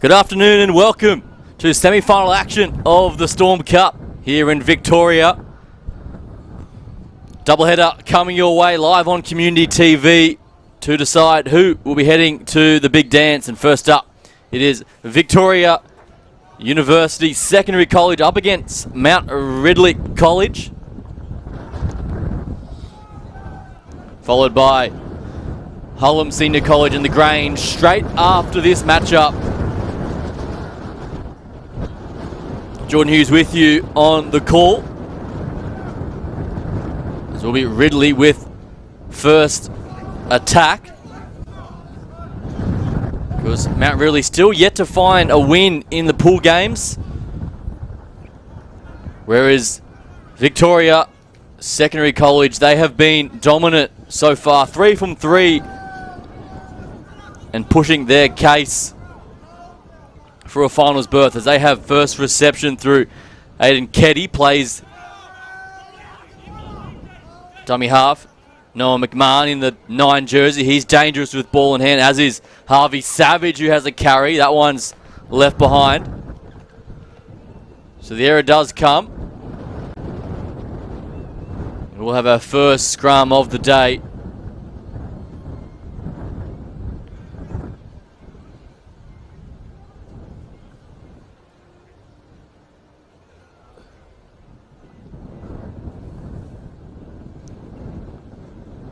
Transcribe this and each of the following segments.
Good afternoon and welcome to semi-final action of the Storm Cup here in Victoria. Doubleheader coming your way live on Community TV to decide who will be heading to the big dance. And first up, it is Victoria University Secondary College up against Mount Ridley College, followed by Hullum Senior College and the Grange straight after this matchup. Jordan Hughes with you on the call. This will be Ridley with first attack, because Mount Ridley still yet to find a win in the pool games, whereas Victoria Secondary College, they have been dominant so far, 3 from 3, and pushing their case for a finals berth as they have first reception through Aiden Keddy, plays dummy half. Noah McMahon in the 9 jersey. He's dangerous with ball in hand, as is Harvey Savage, who has a carry. That one's left behind. So the error does come. We'll have our first scrum of the day.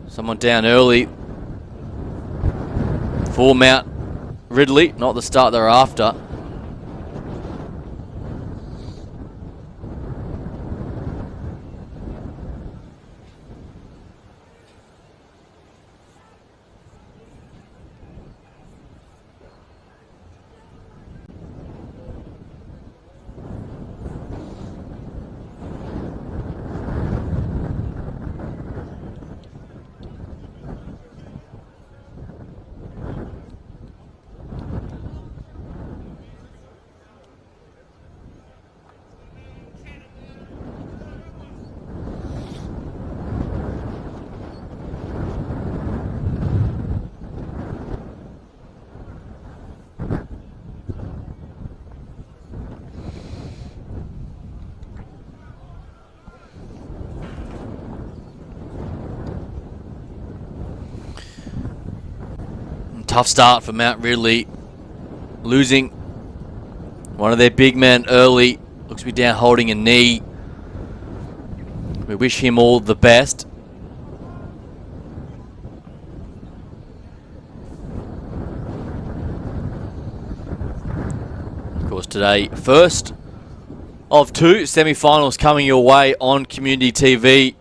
Someone down early for Mount Ridley, not the start they're after. Tough start for Mount Ridley, losing one of their big men early. Looks to be down holding a knee. We wish him all the best. Of course, today, first of 2 semi-finals coming your way on Community TV.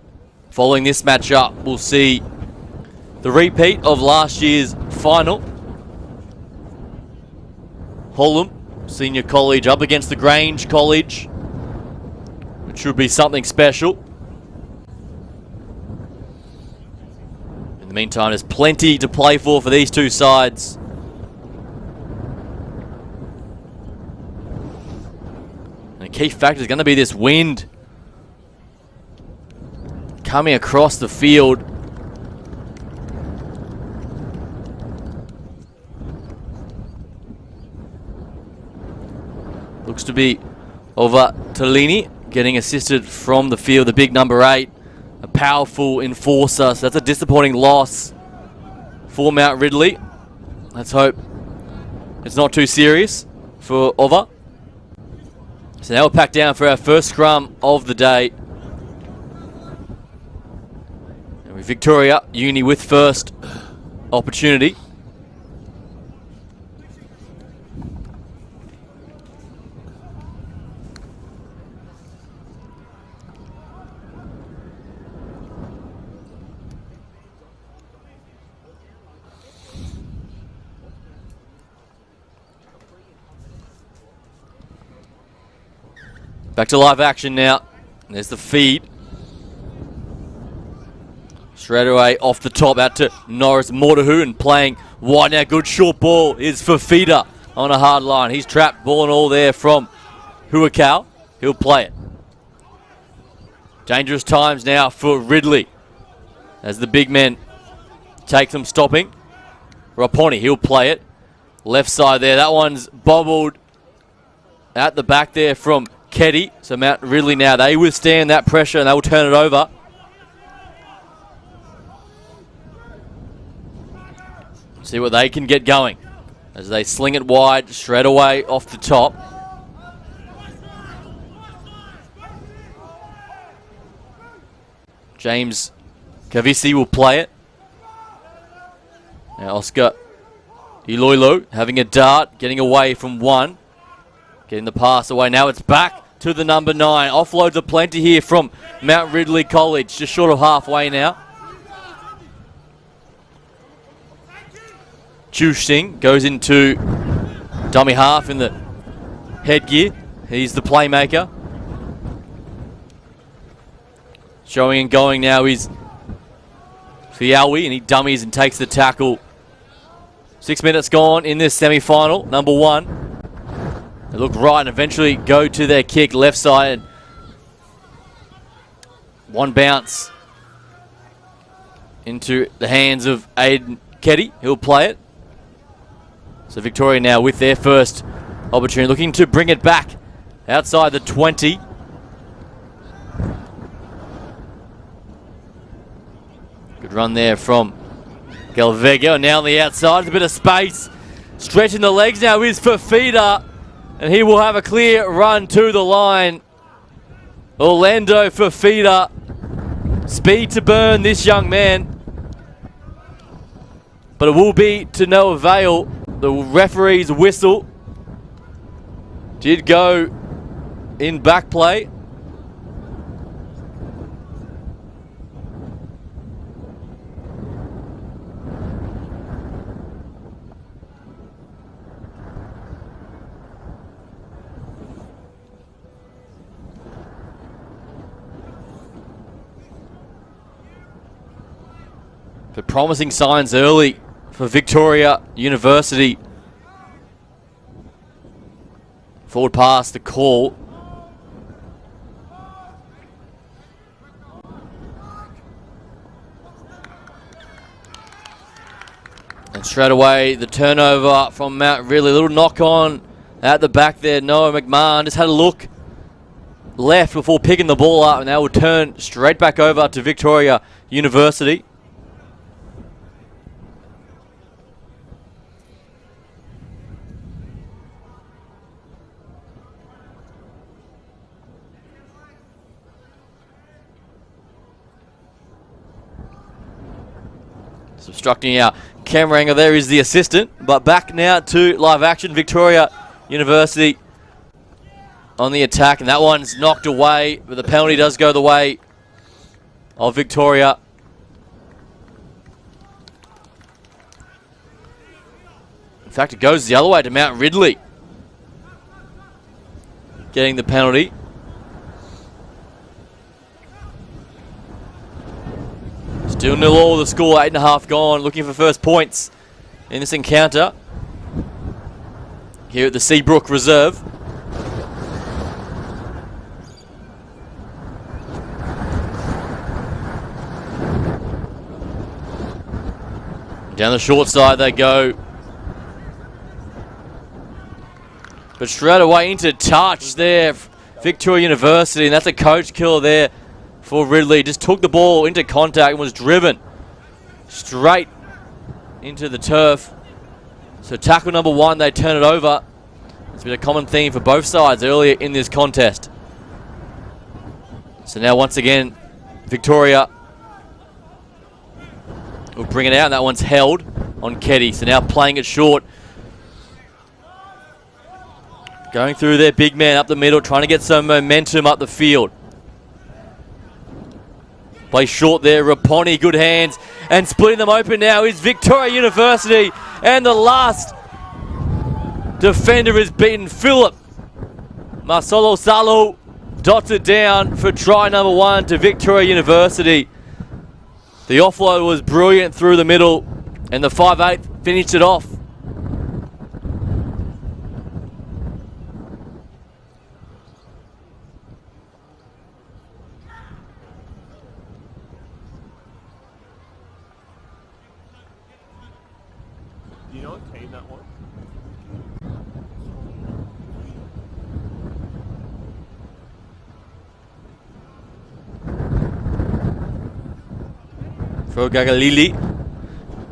Following this matchup, we'll see the repeat of last year's final. Hullum Senior College up against the Grange College, which should be something special. In the meantime, there's plenty to play for these two sides. And a key factor is going to be this wind coming across the field. Looks to be over Tolini, getting assisted from the field, the big number 8, a powerful enforcer. So that's a disappointing loss for Mount Ridley. Let's hope it's not too serious for Ova. So now we're packed down for our first scrum of the day. And with Victoria Uni with first opportunity. Back to live action now. There's the feed. Straight away off the top out to Norris Mortahu, and playing wide now. Good short ball is for Feeder on a hard line. He's trapped, ball and all there from Huakau. He'll play it. Dangerous times now for Ridley as the big men take them stopping. Raponi, he'll play it. Left side there. That one's bobbled at the back there from Keddy. So Mount Ridley now, they withstand that pressure and they will turn it over. See what they can get going as they sling it wide straight away off the top. James Kavisi will play it. Now Oscar Iloilo having a dart, getting away from one. Getting the pass away. Now it's back to the number 9. Offloads are plenty here from Mount Ridley College. Just short of halfway now. Chu Singh goes into dummy half in the headgear. He's the playmaker. Showing and going now is Fiawi, and he dummies and takes the tackle. 6 minutes gone in this semi-final. Number 1. They look right and eventually go to their kick left side. One bounce into the hands of Aiden Keddy. He'll play it. So Victoria now with their first opportunity, looking to bring it back outside the 20. Good run there from Galvega. Now on the outside, a bit of space. Stretching the legs now is Fafita. And he will have a clear run to the line. Orlando Fafita. Speed to burn this young man. But it will be to no avail. The referee's whistle did go in back play. But promising signs early for Victoria University. Forward pass, the call. And straight away, the turnover from Mount Ridley. A little knock on at the back there. Noah McMahon just had a look left before picking the ball up, and they will turn straight back over to Victoria University. Obstructing our camera angle there is the assistant. But back now to live action. Victoria University on the attack. And that one's knocked away. But the penalty does go the way of Victoria. In fact, it goes the other way to Mount Ridley. Getting the penalty. Still 0-all the score, 8.5 gone, looking for first points in this encounter. Here at the Seabrook Reserve. Down the short side they go. But straight away into touch there, Victoria University, and that's a coach killer there. For Ridley, just took the ball into contact and was driven straight into the turf. So tackle number 1, they turn it over. It's been a common theme for both sides earlier in this contest. So now once again, Victoria will bring it out, and that one's held on Keddy. So now playing it short. Going through their big man up the middle, trying to get some momentum up the field. Play short there, Raponi, good hands, and splitting them open now is Victoria University, and the last defender is beaten. Philip Marcelo Salo dots it down for try number 1 to Victoria University. The offload was brilliant through the middle, and the 5'8" finished it off. Do you know what team that was? For Gagalili.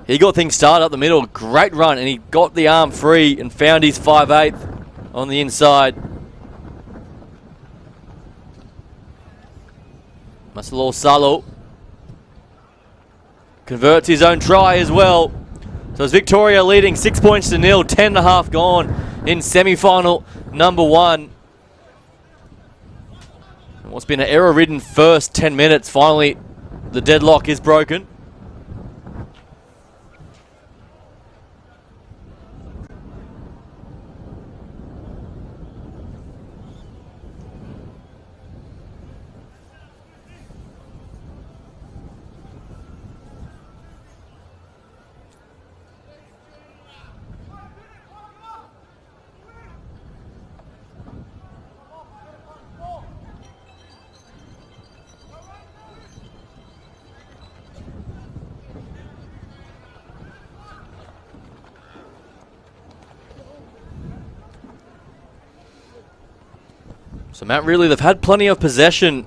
He got things started up the middle. Great run, and he got the arm free and found his 5/8 on the inside. Masalo Salo converts his own try as well. So it's Victoria leading 6 points to nil, 10.5 gone in semi-final number 1. And what's been an error-ridden first 10 minutes, finally the deadlock is broken. So Mount Ridley, they've had plenty of possession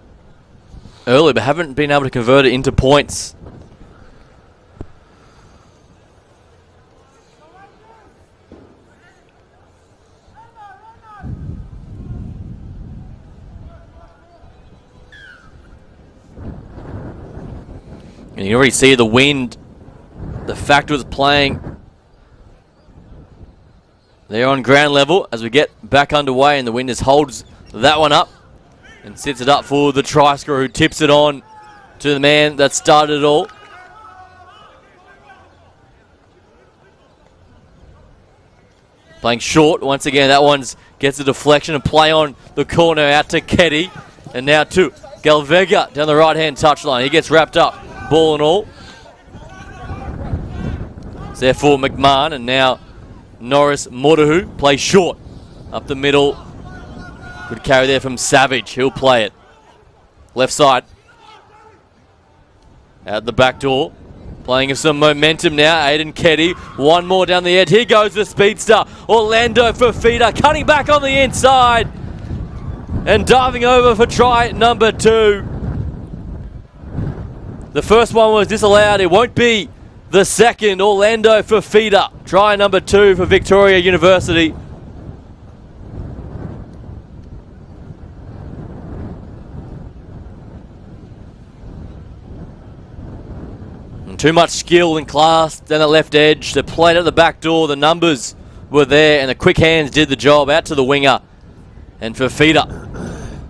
early, but haven't been able to convert it into points. And you already see the wind, the factors playing there on ground level as we get back underway, and the wind just holds that one up and sits it up for the try scorer, who tips it on to the man that started it all. Playing short once again. That one's gets a deflection and play on the corner out to Keddy, and now to Galvega down the right hand touchline. He gets wrapped up, ball and all. It's there for McMahon, and now Norris Modahu plays short up the middle. Good carry there from Savage. He'll play it. Left side. Out the back door. Playing with some momentum now. Aiden Keddy. One more down the edge. Here goes the speedster. Orlando Fafita cutting back on the inside. And diving over for try number 2. The first one was disallowed. It won't be the second. Orlando Fafita. Try number 2 for Victoria University. Too much skill and class down the left edge. They played at the back door. The numbers were there, and the quick hands did the job. Out to the winger. And Fafita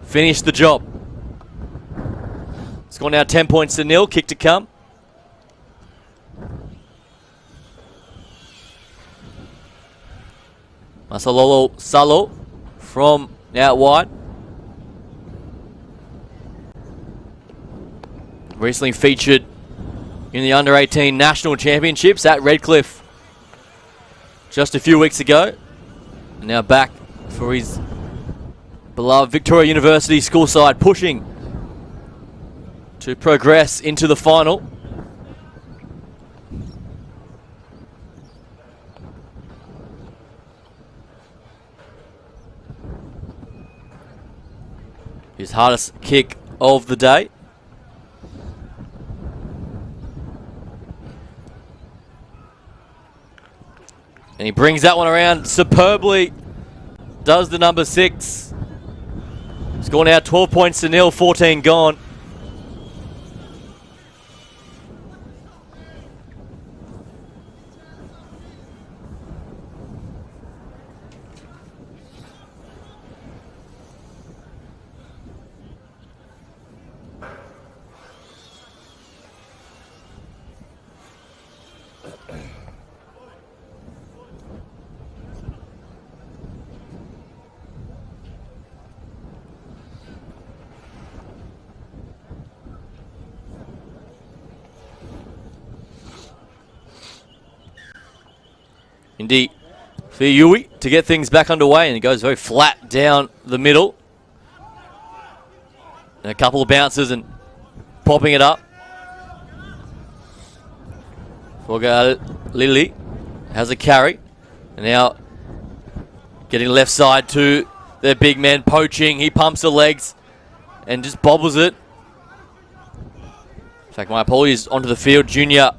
finished the job. It's gone now 10 points to nil. Kick to come. Masalolo Salo from out wide. Recently featured in the Under-18 National Championships at Redcliffe just a few weeks ago. And now back for his beloved Victoria University school side, pushing to progress into the final. His hardest kick of the day. And he brings that one around superbly. Does the number 6. Score now 12 points to nil, 14 gone. Indeed, for Yui to get things back underway, and it goes very flat down the middle. And a couple of bounces and popping it up. For Lily. has a carry. And now getting left side to their big man poaching. He pumps the legs and just bobbles it. In fact, my apologies, onto the field. Junior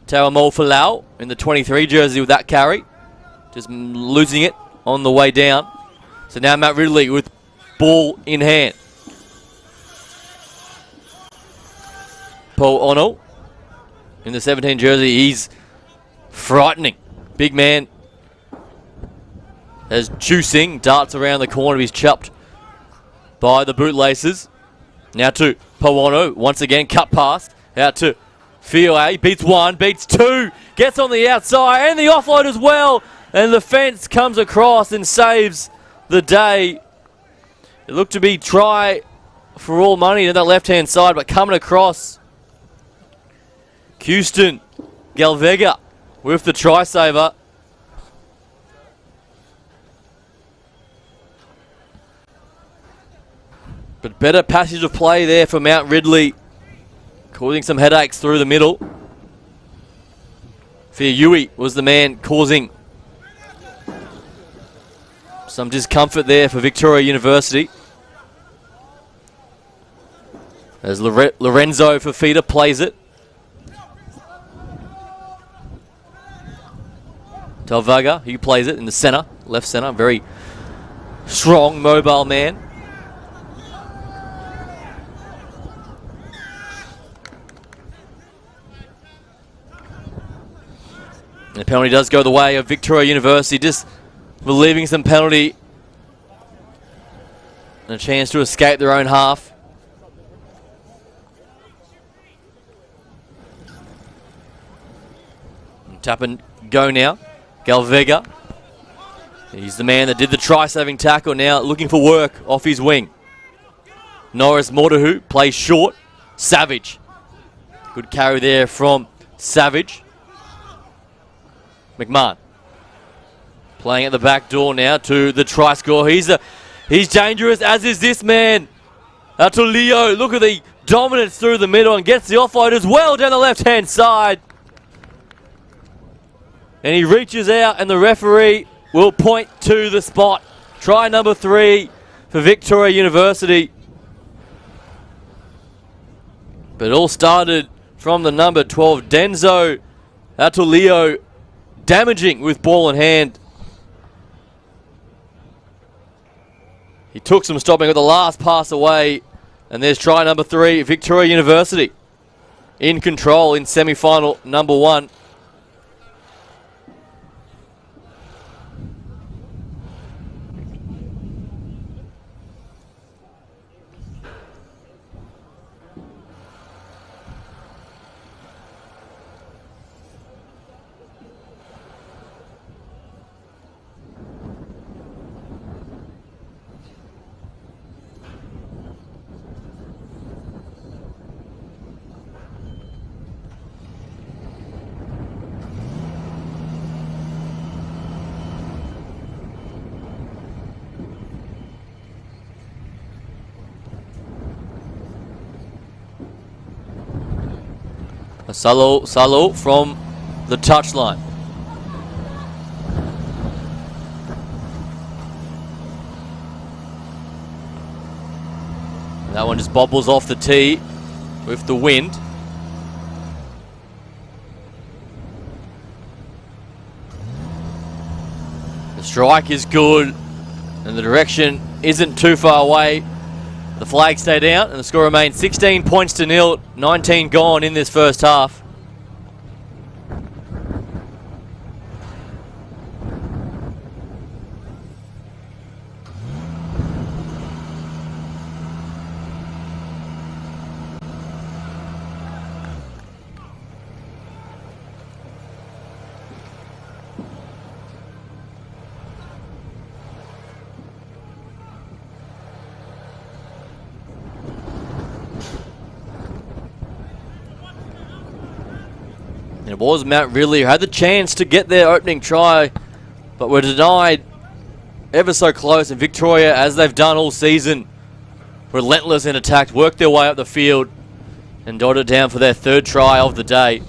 Taramol Falau in the 23 jersey with that carry. Just losing it on the way down. So now Matt Ridley with ball in hand. Paul Ono in the 17 jersey. He's frightening. Big man. As Chusing darts around the corner. He's chopped by the bootlaces. Now to Poano. Once again, cut past. Out to Fioe. Beats one, beats two. Gets on the outside and the offload as well. And the fence comes across and saves the day. It looked to be try for all money to that left-hand side, but coming across. Houston Galvega with the try saver. But better passage of play there for Mount Ridley, causing some headaches through the middle. Fiuyui was the man causing some discomfort there for Victoria University. As Lorenzo Fafita plays it. Talvaga, he plays it in the center, left center. Very strong, mobile man. And the penalty does go the way of Victoria University, just relieving some penalty and a chance to escape their own half. And tap and go now. Galvega. He's the man that did the try-saving tackle, now looking for work off his wing. Norris Mordahu plays short. Savage. Good carry there from Savage. McMahon. Playing at the back door now to the try score. He's dangerous, as is this man. Out to Leo. Look at the dominance through the middle and gets the offload as well down the left-hand side. And he reaches out and the referee will point to the spot. Try number 3 for Victoria University. But it all started from the number 12, Denzo Atulio, damaging with ball in hand. He took some stopping with the last pass away. And there's try number 3, Victoria University in control in semi-final number 1. Salo from the touchline. That one just bobbles off the tee with the wind. The strike is good and the direction isn't too far away. The flag stayed out and the score remains 16 points to 0, 19 gone in this first half. And it was Mount Ridley who had the chance to get their opening try, but were denied ever so close. And Victoria, as they've done all season, relentless in attack, worked their way up the field and dotted down for their third try of the day.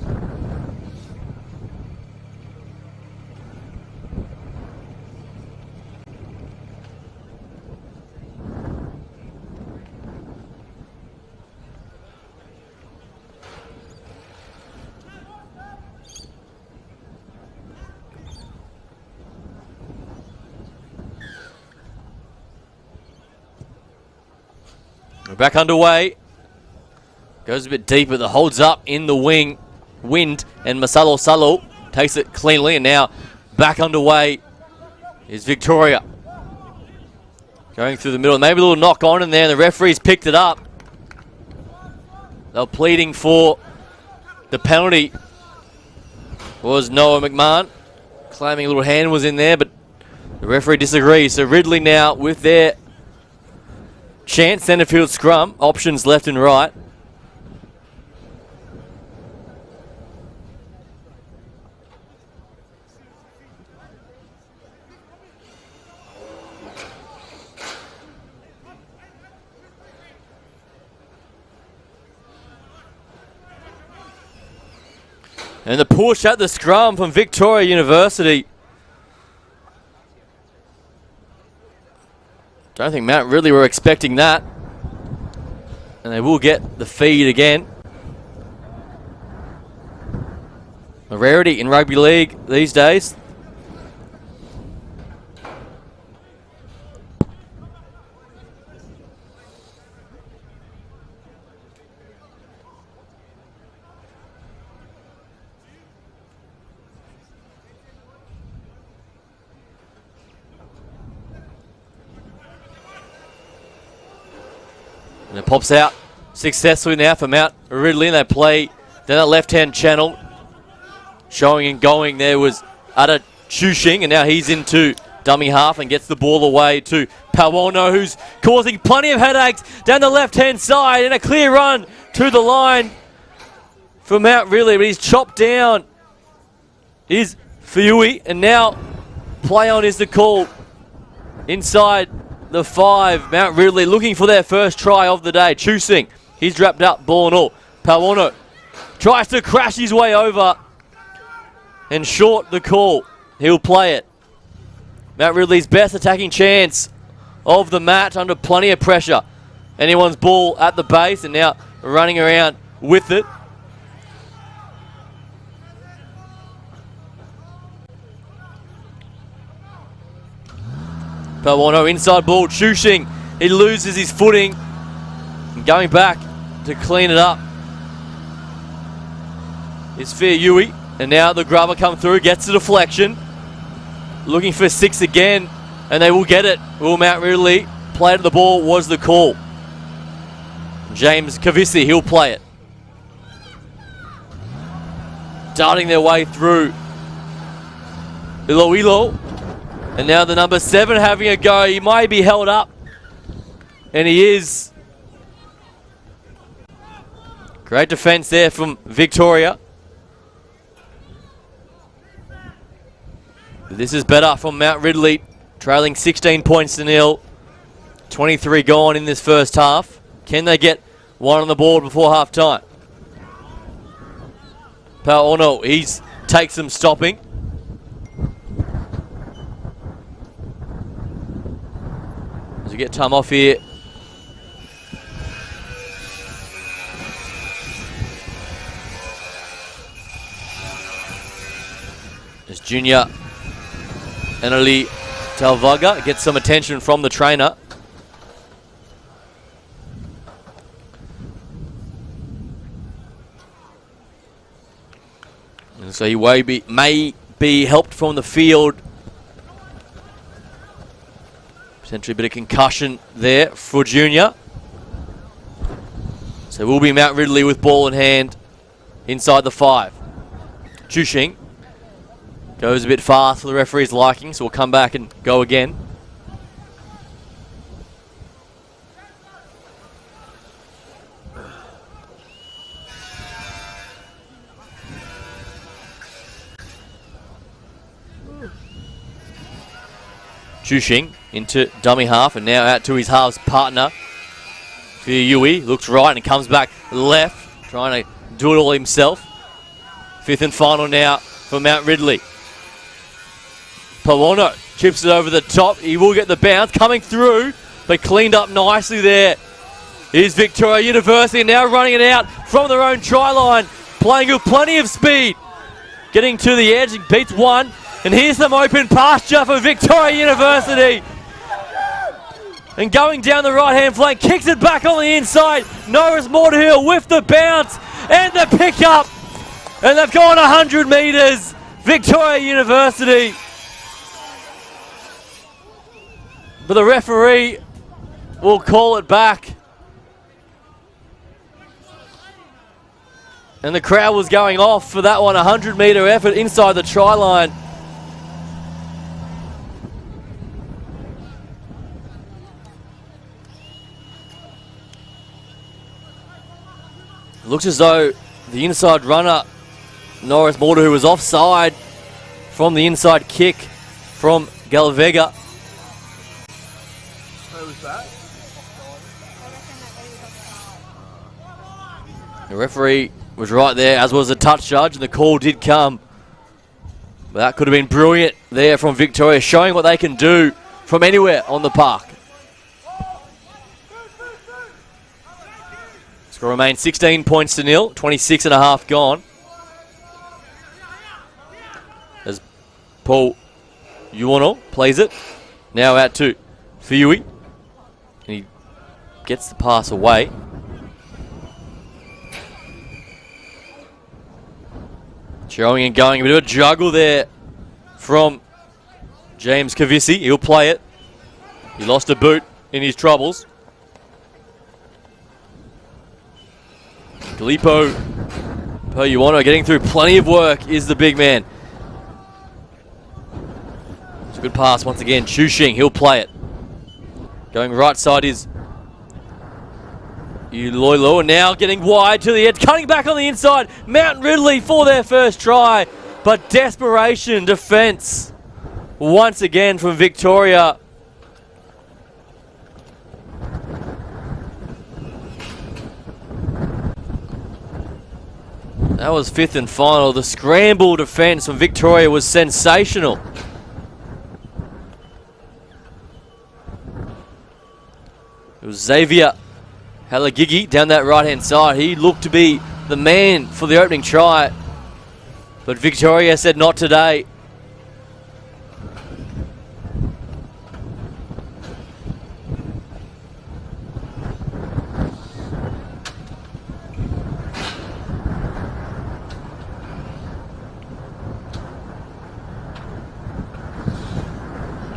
We're back underway. Goes a bit deeper, that holds up in the wind, and Masalo Salo takes it cleanly, and now back underway is Victoria. Going through the middle, maybe a little knock on in there, and the referees picked it up. They were pleading for the penalty. Was Noah McMahon, claiming a little hand was in there, but the referee disagrees. So Ridley now with their chance, centre field scrum, options left and right. And the push at the scrum from Victoria University. Don't think Mount Ridley were expecting that. And they will get the feed again. A rarity in rugby league these days. And it pops out successfully now for Mount Ridley, and they play down that left-hand channel. Showing and going there was Ada Chushing, and now he's into dummy half and gets the ball away to Pawono, who's causing plenty of headaches down the left-hand side, and a clear run to the line for Mount Ridley, but he's chopped down. Is Fiui, and now play on is the call inside the 5. Mount Ridley looking for their first try of the day. Chusing, he's wrapped up, ball and all. Pawono tries to crash his way over, and short the call. He'll play it. Mount Ridley's best attacking chance of the match under plenty of pressure. Anyone's ball at the base, and now running around with it. Pawono inside ball, Chushing. He loses his footing. And going back to clean it up is Fiui. And now the grubber come through, gets the deflection. Looking for 6 again, and they will get it. Will Mount Ridley play to the ball was the call. James Kavisi, he'll play it. Darting their way through. Iloilo. And now the number 7 having a go. He might be held up. And he is. Great defense there from Victoria. This is better from Mount Ridley. Trailing 16 points to nil. 23 gone in this first half. Can they get one on the board before half time? Paono, he's takes some stopping. As we get time off here. As Junior Anali Talvaga gets some attention from the trainer. And so he may be helped from the field. Potentially a bit of concussion there for Junior. So it will be Mount Ridley with ball in hand inside the 5. Chushing goes a bit fast for the referee's liking, so we'll come back and go again. Chushing into dummy half, and now out to his halves partner. Fiui looks right and comes back left, trying to do it all himself. 5th and final now for Mount Ridley. Pawono chips it over the top. He will get the bounce coming through, but cleaned up nicely there. Here's Victoria University now running it out from their own try line, playing with plenty of speed. Getting to the edge, he beats one, and here's some open pasture for Victoria University. And going down the right-hand flank, kicks it back on the inside. Norris Mortihill with the bounce and the pickup. And they've gone 100 metres. Victoria University. But the referee will call it back. And the crowd was going off for that one. 100-metre effort inside the try line. Looks as though the inside runner, Norris Mortihill, was offside from the inside kick from Galavega. Who was that? The referee was right there, as was the touch judge, and the call did come. But that could have been brilliant there from Victoria, showing what they can do from anywhere on the park. Score remains 16 points to nil, 26 and a half gone. As Paul Uono plays it, now out to Fiui, and he gets the pass away. Showing and going, a bit of a juggle there from James Kavisi. He'll play it. He lost a boot in his troubles. Galipo Poyuono getting through plenty of work is the big man. It's a good pass once again. Chushing, he'll play it. Going right side is Uloilo, and now getting wide to the edge, cutting back on the inside. Mount Ridley for their first try, but desperation defence once again from Victoria. That was fifth and final. The scramble defence from Victoria was sensational. It was Xavier Halagigi down that right-hand side. He looked to be the man for the opening try, but Victoria said not today.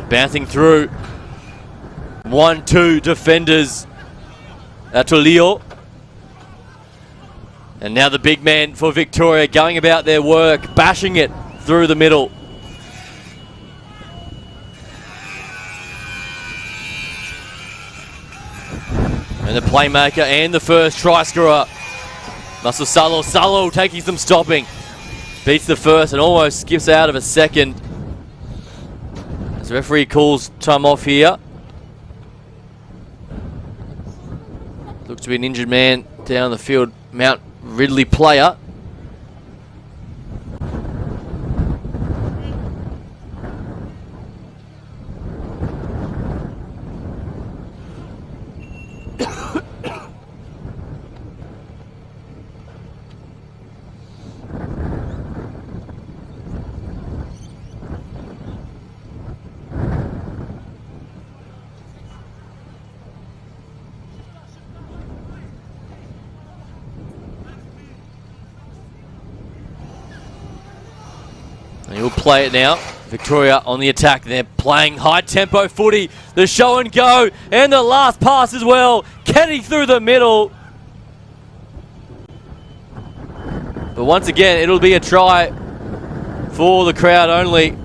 Bouncing through 1-2 defenders. Atolio. And now the big man for Victoria going about their work, bashing it through the middle. And the playmaker and the first try scorer, Muscle Salo taking some stopping. Beats the first and almost skips out of a second. As the referee calls time off here. Looks to be an injured man down the field. Mount Ridley player. And he'll play it now. Victoria on the attack. They're playing high tempo footy. The show and go. And the last pass as well. Kenny through the middle. But once again, it'll be a try for the crowd only.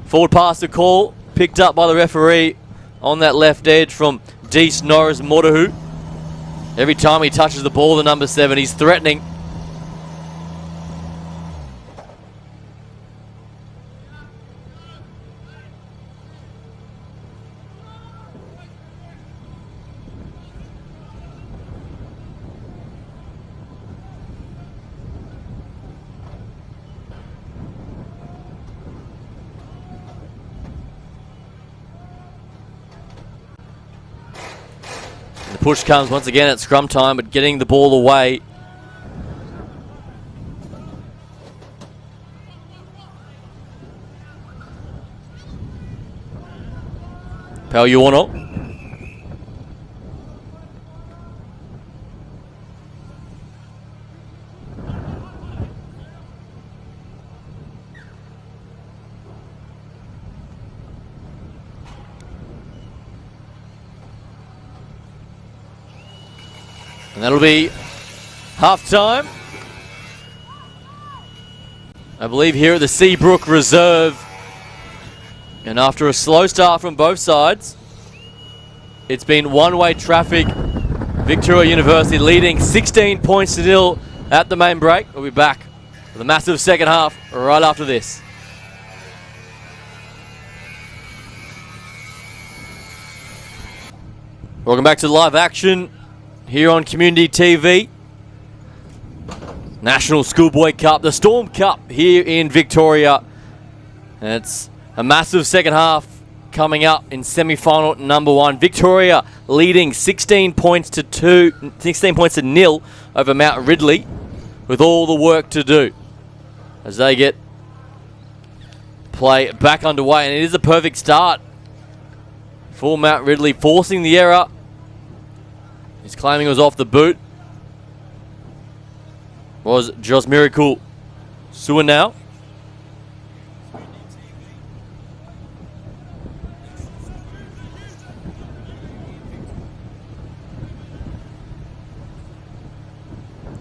Forward pass to call. Picked up by the referee on that left edge from Dees Norris Mortihill. Every time he touches the ball, the number 7, he's threatening. The push comes once again at scrum time, but getting the ball away. Pauiuono And that'll be half time. I believe here at the Seabrook Reserve. And after a slow start from both sides, it's been one-way traffic. Victoria University leading 16 points to 0 at the main break. We'll be back with a massive second half right after this. Welcome back to live action here on Community TV. National Schoolboy Cup, the Storm Cup here in Victoria. And it's a massive second half coming up in semi-final number 1. Victoria leading 16 points to 0 over Mount Ridley, with all the work to do as they get play back underway. And it is a perfect start for Mount Ridley, forcing the error. He's claiming it was off the boot. Was Jos Miracle Sewer now?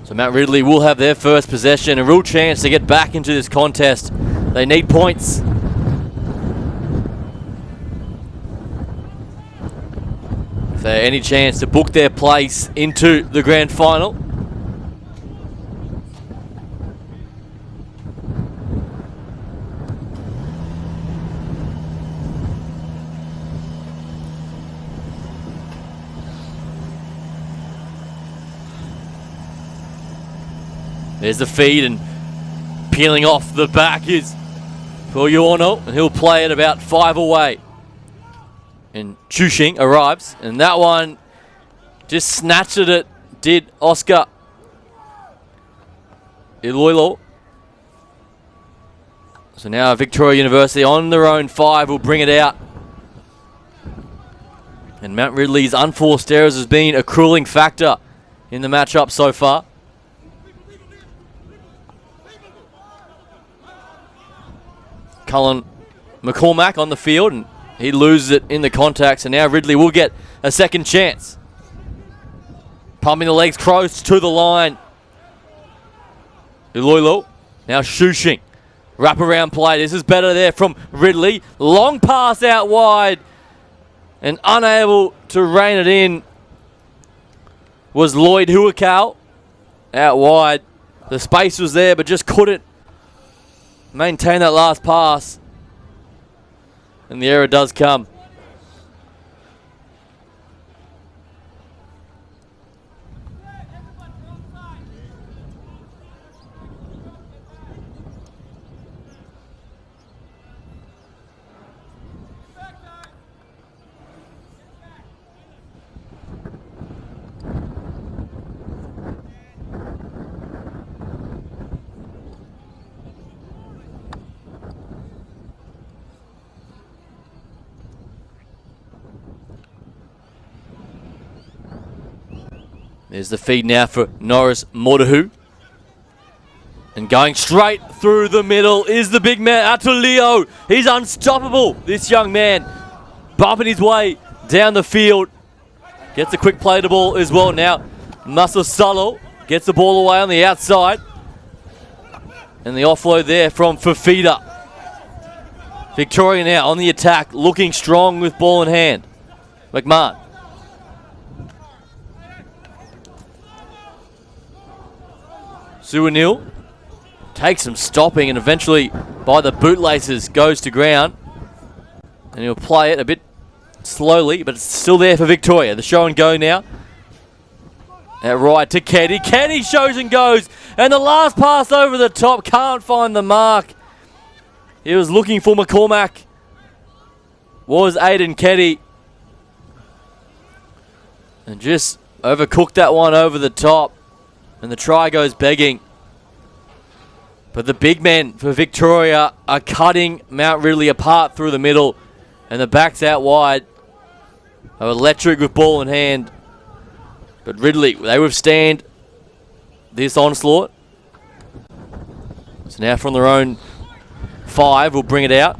So Mount Ridley will have their first possession, a real chance to get back into this contest. They need points. If they have any chance to book their place into the grand final. There's the feed, and peeling off the back is Puyorno, and he'll play it about 5 away. And Chushing arrives, and that one just snatched at it, did Oscar Iloilo. So now Victoria University on their own 5 will bring it out. And Mount Ridley's unforced errors has been a crueling factor in the matchup so far. Cullen McCormack on the field, and he loses it in the contact, so now Ridley will get a second chance. Pumping the legs close to the line. Iloilo, now Shushing. Wraparound play, this is better there from Ridley. Long pass out wide, and unable to rein it in was Lloyd Huakau. Out wide, the space was there, but just couldn't maintain that last pass. And the error does come. There's the feed now for Norris Mordahu. And going straight through the middle is the big man, Atulio. He's unstoppable, this young man. Bumping his way down the field. Gets a quick play to ball as well now. Masasalo gets the ball away on the outside. And the offload there from Fafita. Victoria now on the attack, looking strong with ball in hand. McMahon. Suwanil takes some stopping, and eventually by the bootlaces goes to ground. And he'll play it a bit slowly, but it's still there for Victoria. The show and go now. Out right to Keddy. Keddy shows and goes. And the last pass over the top. Can't find the mark. He was looking for McCormack. Was Aiden Keddy. And just overcooked that one over the top. And the try goes begging. But the big men for Victoria are cutting Mount Ridley apart through the middle. And the backs out wide are electric with ball in hand. But Ridley, they withstand this onslaught. So now from their own 5, we'll bring it out.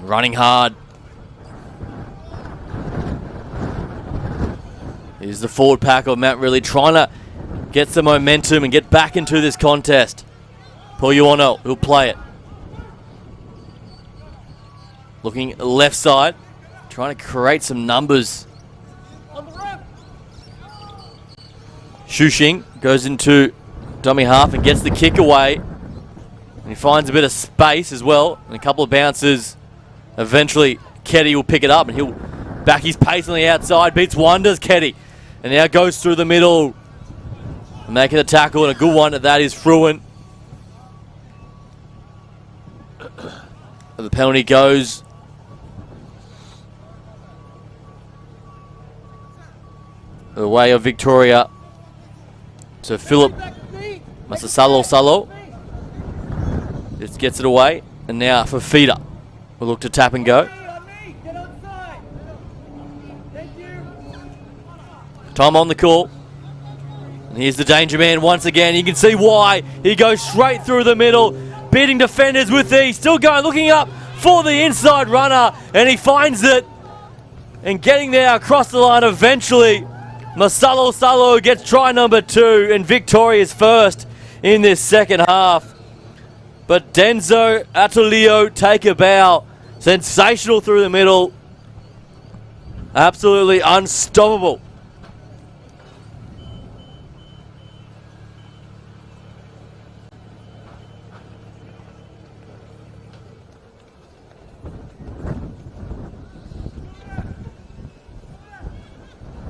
Running hard. Here's the forward pack of Mount Ridley trying to get some momentum and get back into this contest. Poyuono, he'll play it. Looking left side, trying to create some numbers. Shushing goes into dummy half and gets the kick away. And he finds a bit of space as well. And a couple of bounces. Eventually, Keddy will pick it up and he'll back his pace on the outside. Beats Wonders, Keddy. And now goes through the middle. Making a tackle, and a good one at that is Fruin. The penalty goes the way of Victoria to Philip Masasalo. Just gets it away. And now for Feeder. We'll look to tap and go. Time on the call. And here's the danger man once again. You can see why. He goes straight through the middle, beating defenders with ease. Still going, looking up for the inside runner. And he finds it. And getting there across the line eventually. Masalo Salo gets try number 2. And Victoria's first in this second half. But Denzo Atulio take a bow. Sensational through the middle. Absolutely unstoppable.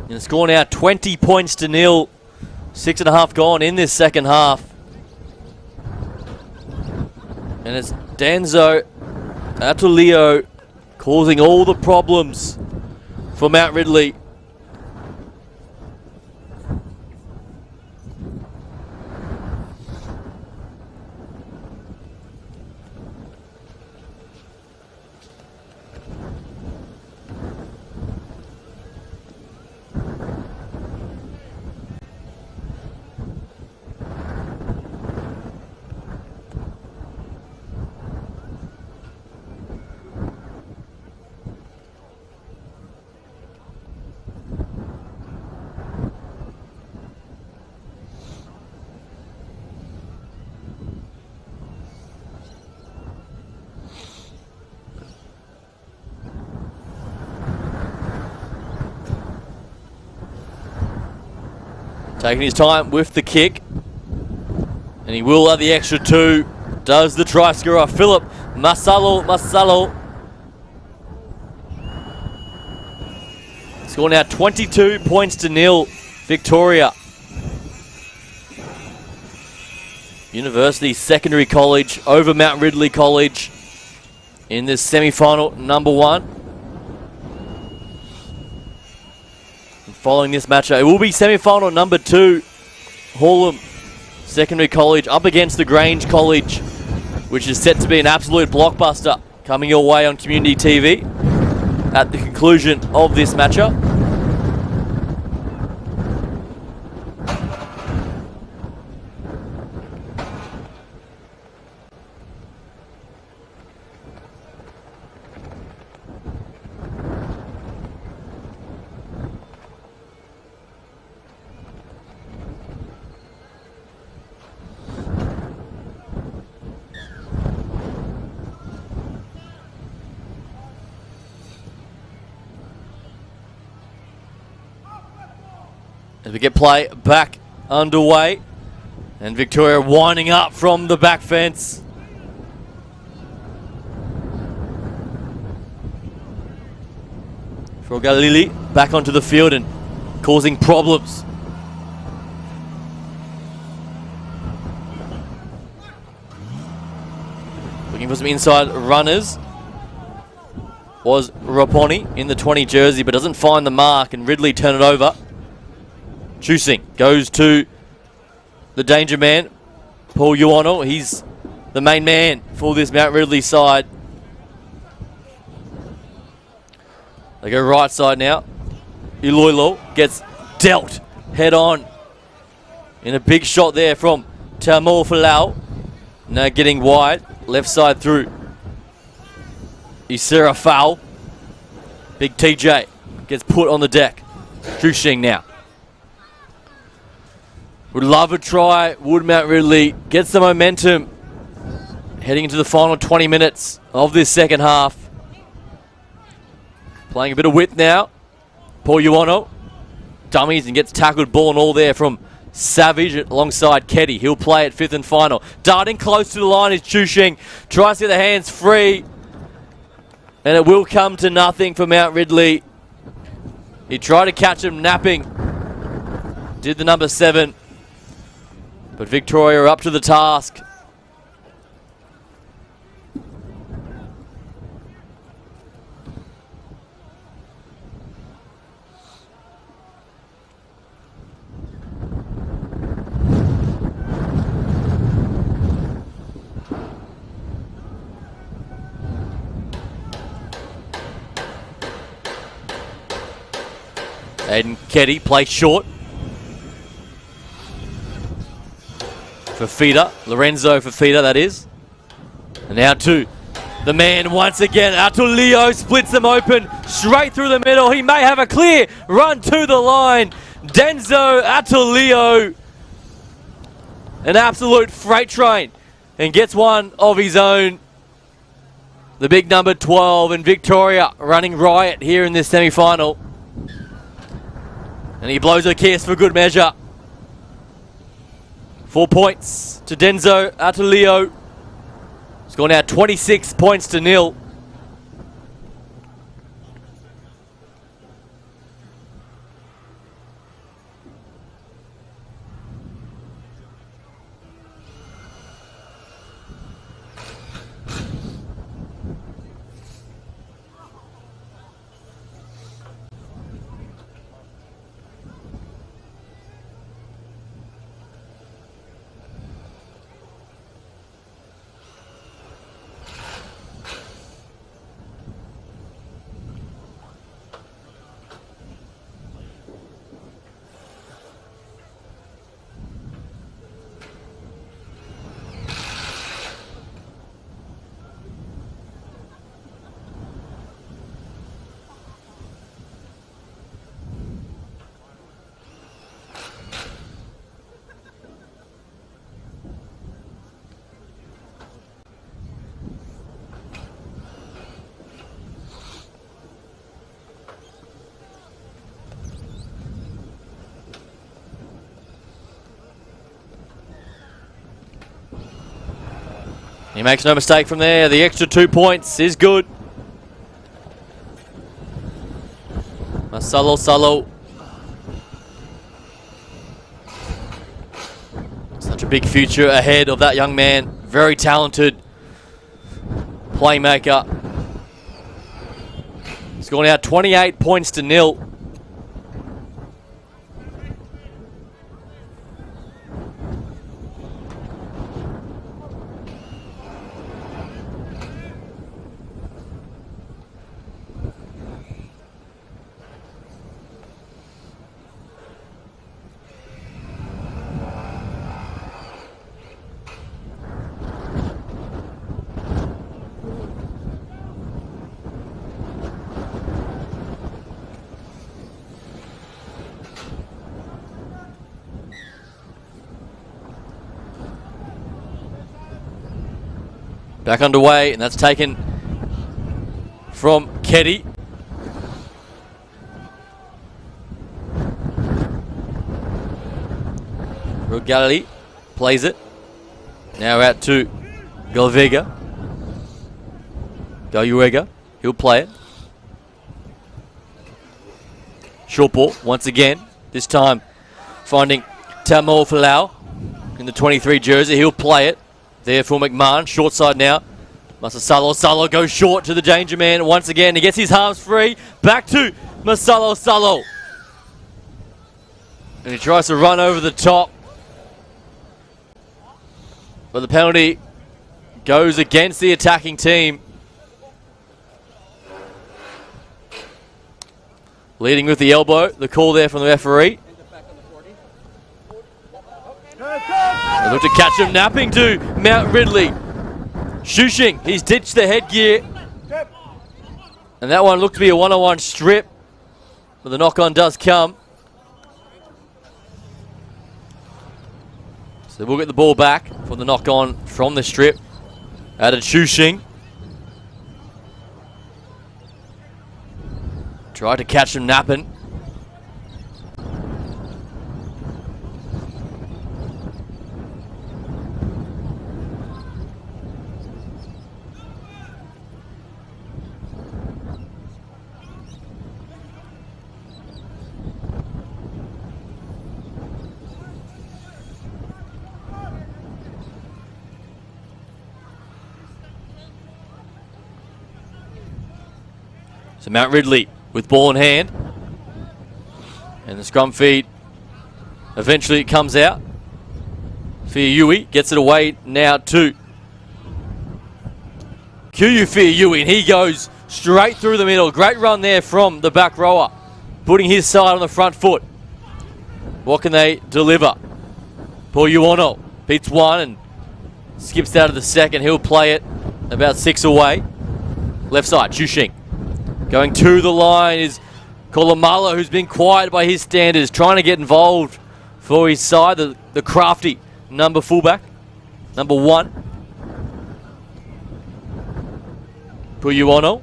And the score now 20 points to 0. 6.5 gone in this second half. And it's Denzo Atulio causing all the problems for Mount Ridley. Taking his time with the kick. And he will have the extra 2. Does the try scorer, Philip Masalo. Score now 22 points to 0. Victoria. University Secondary College over Mount Ridley College in this semi-final number 1. Following this matchup, it will be semi-final number 2. Horlum Secondary College up against the Grange College, which is set to be an absolute blockbuster coming your way on community TV at the conclusion of this matchup. As we get play back underway. And Victoria winding up from the back fence. Frogalili back onto the field and causing problems. Looking for some inside runners. Was Raponi in the 20 jersey, but doesn't find the mark, and Ridley turn it over. Chusing goes to the danger man, Paul Yuono. He's the main man for this Mount Ridley side. They go right side now. Iloilo gets dealt head on in a big shot there from Tamor Falau. Now getting wide, left side through. Isira foul. Big TJ gets put on the deck. Shushing now. Would love a try. Would Mount Ridley gets the momentum heading into the final 20 minutes of this second half. Playing a bit of width now. Paul Ioano dummies and gets tackled, ball and all there from Savage alongside Keddy. He'll play it fifth and final. Darting close to the line is Chushing. Tries to get the hands free. And it will come to nothing for Mount Ridley. He tried to catch him napping. Did the number 7. But Victoria are up to the task. Aiden Keddy plays short. Fafita, Lorenzo Fafita that is. And now to the man once again. Atulio splits them open straight through the middle. He may have a clear run to the line. Denzo Atulio. An absolute freight train. And gets one of his own. The big number 12 and Victoria running riot here in this semi-final. And he blows a kiss for good measure. 4 points to Denzo Atulio. Score now 26 points to 0. He makes no mistake from there. The extra 2 points is good. Salo. Such a big future ahead of that young man. Very talented playmaker. He's gone out 28 points to 0. Back underway, and that's taken from Keddy. Rogali plays it. Now out to Galvega. He'll play it. Short ball once again. This time finding Tamil Falau in the 23 jersey. He'll play it. There for McMahon, short side now. Salo goes short to the danger man once again. He gets his arms free. Back to Salo. And he tries to run over the top. But the penalty goes against the attacking team. Leading with the elbow. The call there from the referee. They look to catch him napping to Mount Ridley. Shushing, he's ditched the headgear. And that one looked to be a one-on-one strip, but the knock-on does come. So we'll get the ball back for the knock-on from the strip. Out of Chuxing. Tried to catch him napping. So Mount Ridley with ball in hand. And the scrum feed, eventually it comes out. Fiayui gets it away now to Kuyu Fiayui, and he goes straight through the middle. Great run there from the back rower, putting his side on the front foot. What can they deliver? Paul Uono beats one and skips out of the second. He'll play it about 6 away. Left side, Chuxing. Going to the line is Kolomala, who's been quiet by his standards, trying to get involved for his side, the crafty number fullback, number 1. Puyuono.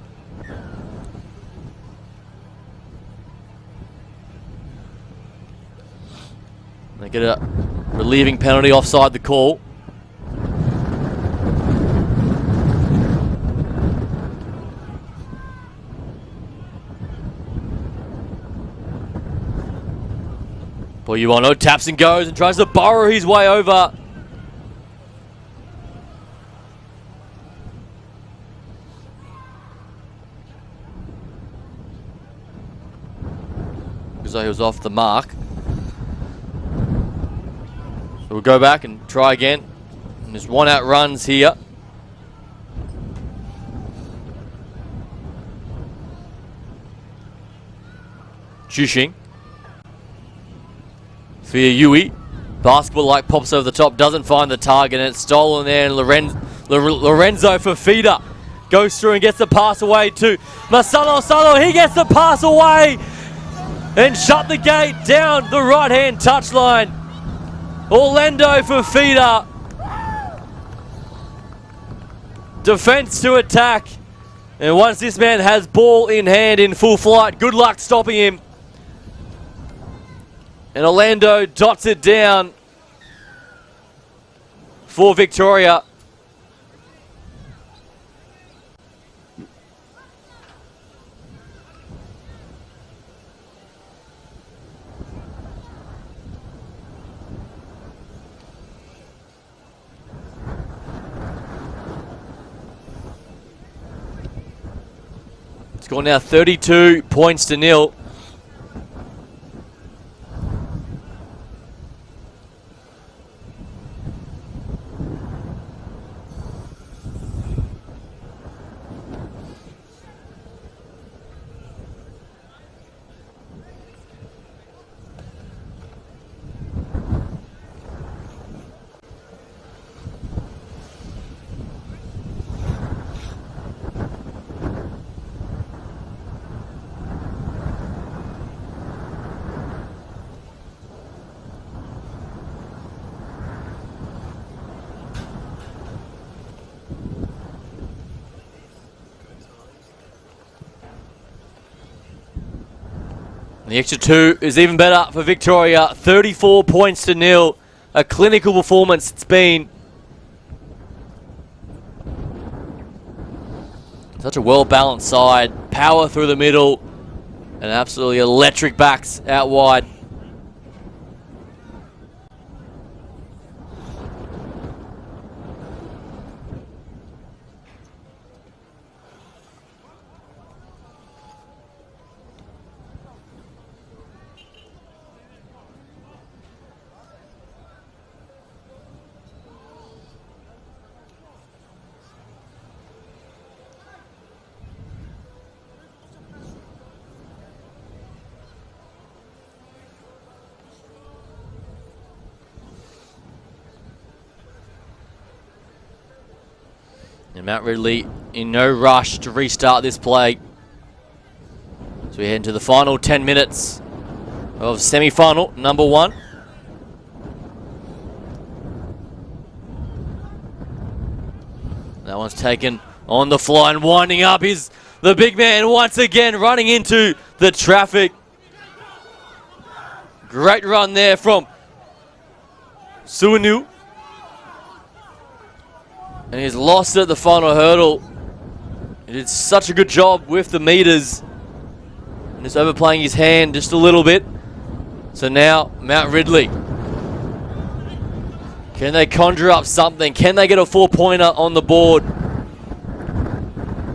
They get a relieving penalty offside the call. Puyuono taps and goes and tries to burrow his way over. Because he was off the mark. So we'll go back and try again. And there's one out runs here. Chuxing. Fiayui, basketball-like pops over the top, doesn't find the target, and it's stolen there, and Lorenzo Fafita goes through and gets the pass away to Masalo Salo. He gets the pass away and shut the gate down the right-hand touchline. Orlando Fafita. Defense to attack. And once this man has ball in hand in full flight, good luck stopping him. And Orlando dots it down for Victoria. It's gone now 32 points to 0. The extra 2 is even better for Victoria. 34 points to 0. A clinical performance it's been. Such a well-balanced side. Power through the middle. And absolutely electric backs out wide. And Matt Ridley in no rush to restart this play. So we head into the final 10 minutes of semi-final number 1. That one's taken on the fly and winding up is the big man once again running into the traffic. Great run there from Suinu. And he's lost at the final hurdle. He did such a good job with the meters. And he's overplaying his hand just a little bit. So now, Mount Ridley. Can they conjure up something? Can they get a 4-pointer on the board?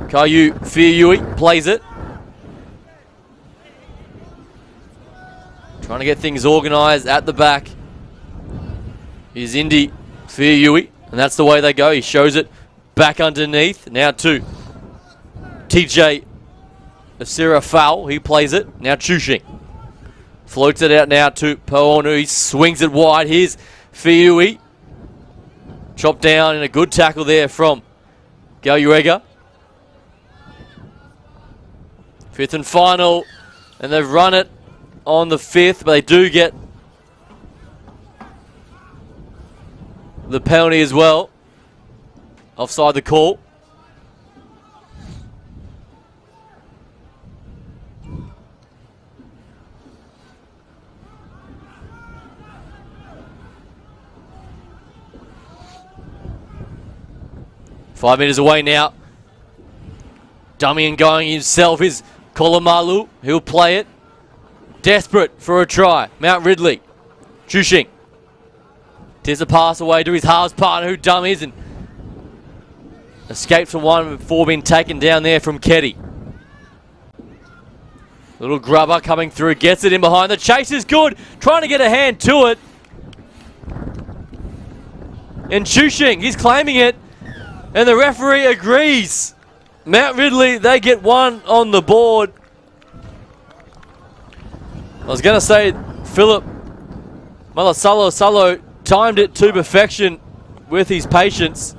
Kaiu Fiuyui plays it. Trying to get things organised at the back is Indy Fiuyui. And that's the way they go. He shows it back underneath. Now to TJ Asira Foul. He plays it. Now Chushing. Floats it out now to Poonu. He swings it wide. Here's Fiuyui. Chopped down in a good tackle there from Galuega. 5th and final. And they've run it on the 5th, but they do get the penalty as well. Offside the call. Five meters away now. Dummy and going himself is Kolomalu. He'll play it. Desperate for a try. Mount Ridley. Chushing. Tears a pass away to his halves partner who dummies and escapes from one before being taken down there from Keddy. Little grubber coming through. Gets it in behind. The chase is good. Trying to get a hand to it. And Chushing, he's claiming it. And the referee agrees. Mount Ridley, they get one on the board. I was going to say Philip Malasalo timed it to perfection with his patience.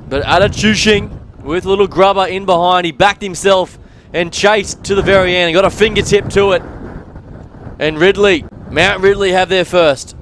But Chushing with a little grubber in behind. He backed himself and chased to the very end. He got a fingertip to it. And Mount Ridley have their first.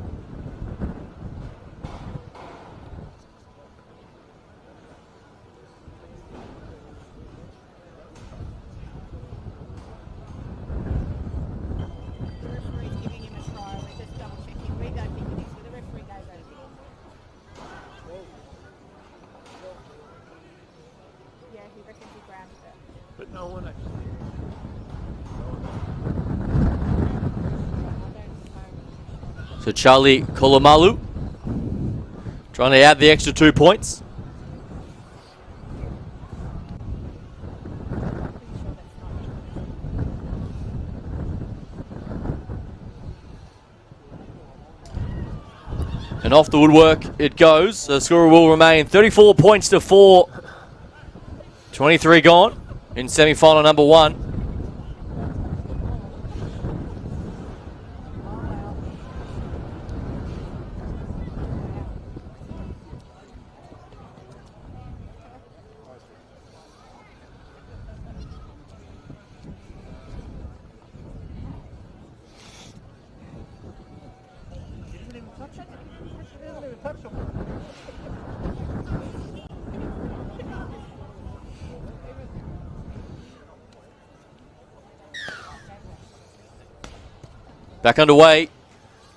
But no one actually. So Charlie Kolomalu trying to add the extra 2 points. And off the woodwork it goes. The score will remain 34 points to 4. 23 gone in semi-final number 1. Back underway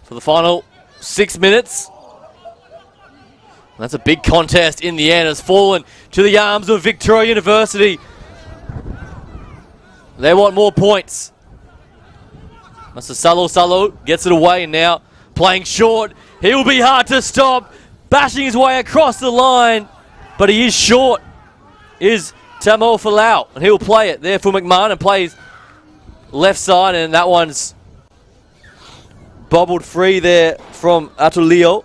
for the final 6 minutes. That's a big contest in the end. It's fallen to the arms of Victoria University. They want more points. Mr. Salo gets it away and now playing short. He will be hard to stop. Bashing his way across the line. But he is short. Is Tamo Falau. And he'll play it there for McMahon and plays left side. And that one's bobbled free there from Atulio.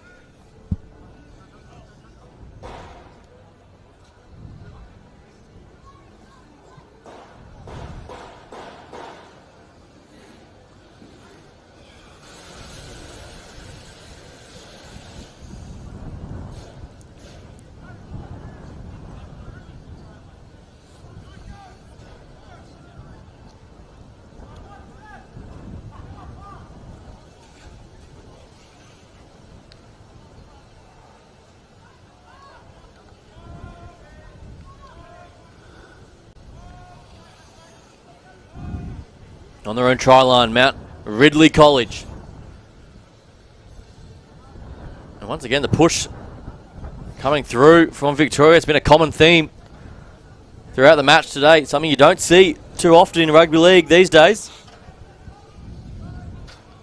on their own try line, Mount Ridley College. And once again, the push coming through from Victoria. It's been a common theme throughout the match today. Something you don't see too often in rugby league these days.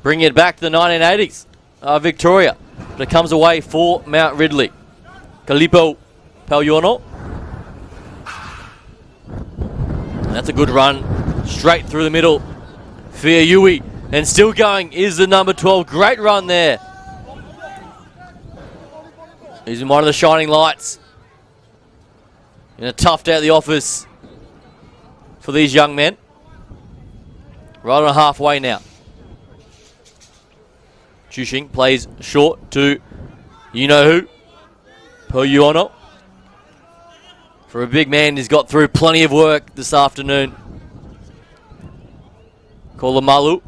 Bringing it back to the 1980s. Victoria. But it comes away for Mount Ridley. Kalipo Palyono. And that's a good run. Straight through the middle. Fia Yui. And still going is the number 12. Great run there. He's in one of the shining lights. In a tough day at the office for these young men. Right on halfway now. Chushing plays short to you-know-who. Poyuono. For a big man, he's got through plenty of work this afternoon. Kolamalu.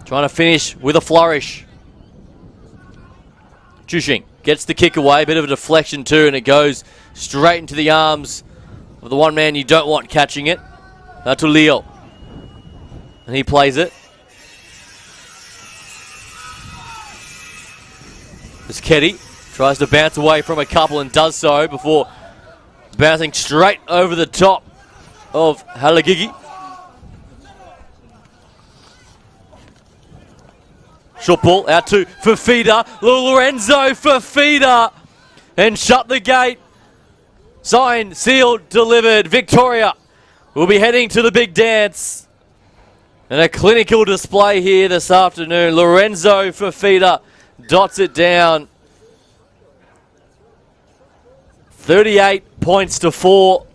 Trying to finish with a flourish. Chushing gets the kick away, a bit of a deflection too, and it goes straight into the arms of the one man you don't want catching it. To Leo. And he plays it. As Keddy tries to bounce away from a couple and does so before bouncing straight over the top of Halagigi. Short ball out to Fafita. Lorenzo Fafita. And shut the gate. Signed, sealed, delivered. Victoria will be heading to the big dance. And a clinical display here this afternoon. Lorenzo Fafita dots it down. 38 points to 4.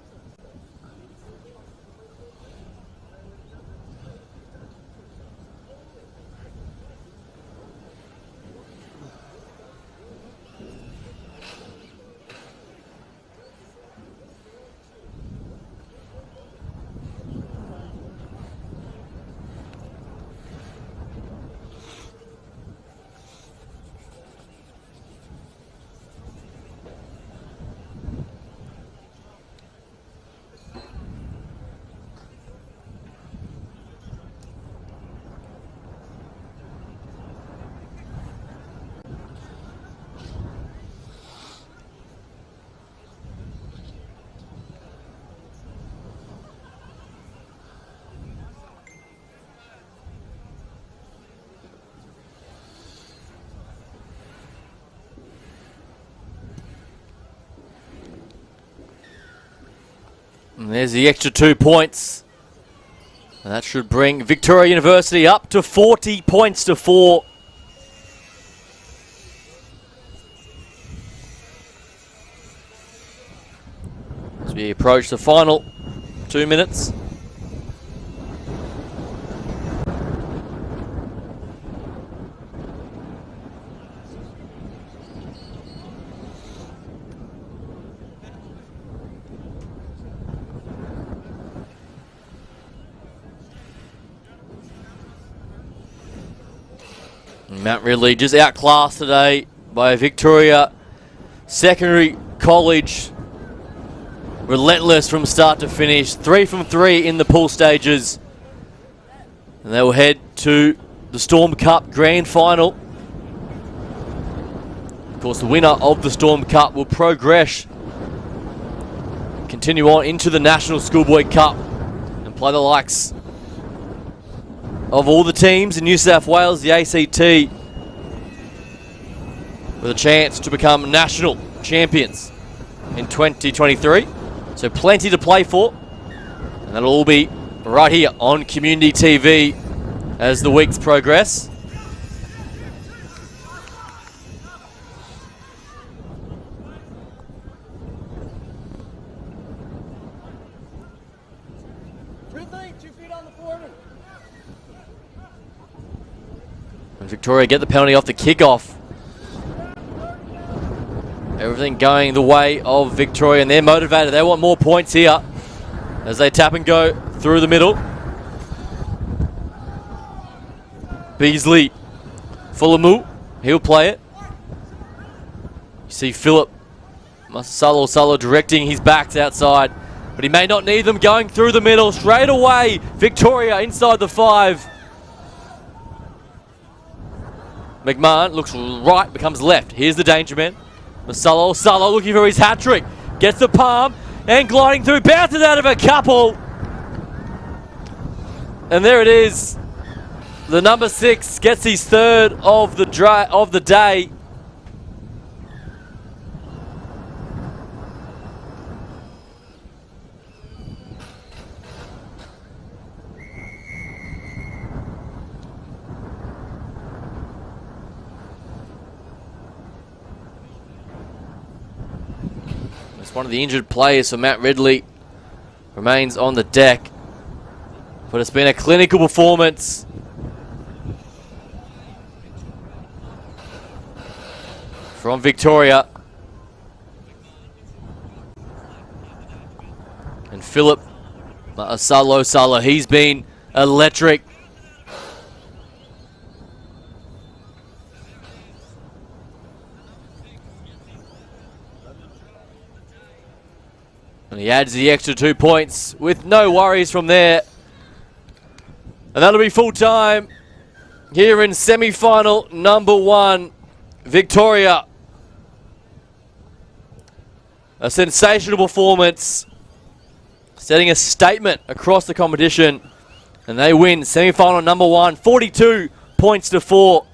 And there's the extra 2 points. And that should bring Victoria University up to 40 points to 4. As we approach the final 2 minutes. Mount Ridley just outclassed today by Victoria Secondary College. Relentless from start to finish. 3 from 3 in the pool stages. And they will head to the Storm Cup Grand Final. Of course, the winner of the Storm Cup will progress, continue on into the National Schoolboy Cup and play the likes of all the teams in New South Wales, the ACT, with a chance to become national champions in 2023. So plenty to play for. And that'll all be right here on Community TV as the weeks progress. Ridley, 2 feet on the 40. And Victoria get the penalty off the kickoff. Everything going the way of Victoria, and they're motivated. They want more points here as they tap and go through the middle. Beasley, Fulamu, he'll play it. You see Philip Salo directing his backs outside. but he may not need them. Going through the middle straight away. Victoria inside the 5. McMahon looks right, becomes left. Here's the danger man. Salo looking for his hat trick. Gets the palm and gliding through, bounces out of a couple. And there it is. The number 6 gets his 3rd of the day. One of the injured players for Matt Ridley remains on the deck, but it's been a clinical performance. From Victoria. And Philip Salo, he's been electric. And he adds the extra 2 points with no worries from there. And that'll be full time here in semi-final number 1. Victoria. A sensational performance, setting a statement across the competition. And they win semi-final number 1, 42 points to 4.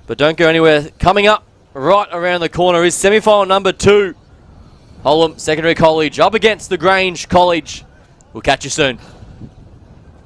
But don't go anywhere. Coming up right around the corner is semi-final number 2. Holland Secondary College up against the Grange College. We'll catch you soon.